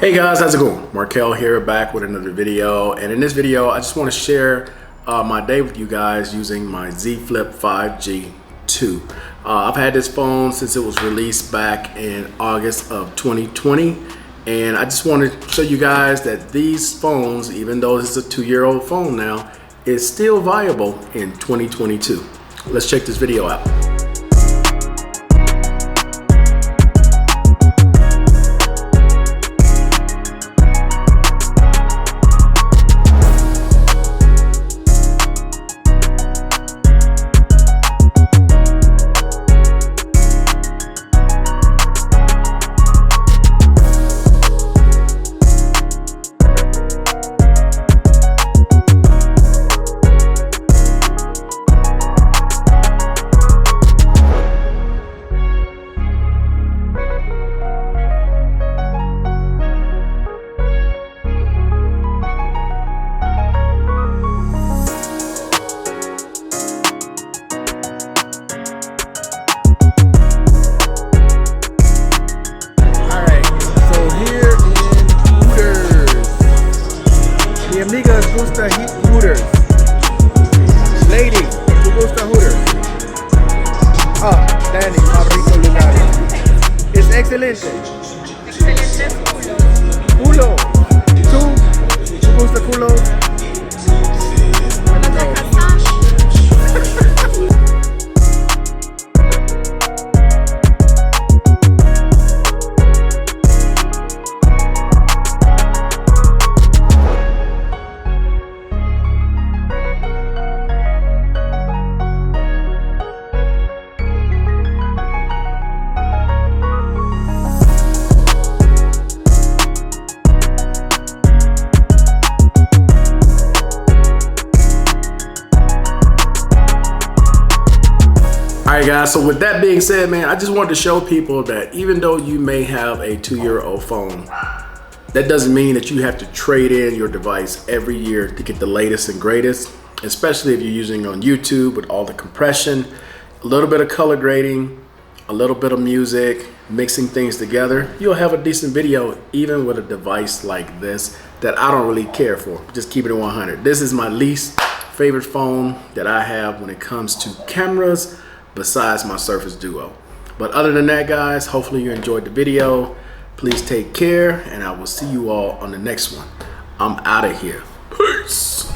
Hey guys, how's it going? Markel here, back with another video. And in this video, I just want to share my day with you guys using my Z Flip 5G 2. I've had this phone since it was released back in August of 2020. And I just want to show you guys that these phones, even though this is a 2-year-old phone now, is still viable in 2022. Let's check this video out. Amigas gusta Hooters. Lady, ¿tú gusta Hooters? Ah, Danny, más rico lugar. Es excelente. Excelentes culos. Culo. ¿Tú gusta culo? Alright guys, so with that being said, man, I just wanted to show people that even though you may have a 2-year-old phone, that doesn't mean that you have to trade in your device every year to get the latest and greatest, especially if you're using it on YouTube with all the compression, a little bit of color grading, a little bit of music, mixing things together. You'll have a decent video even with a device like this that I don't really care for. Just keep it at 100. This is my least favorite phone that I have when it comes to cameras, besides my Surface Duo. But other than that, guys, hopefully you enjoyed the video. Please take care, and I will see you all on the next one. I'm out of here. Peace.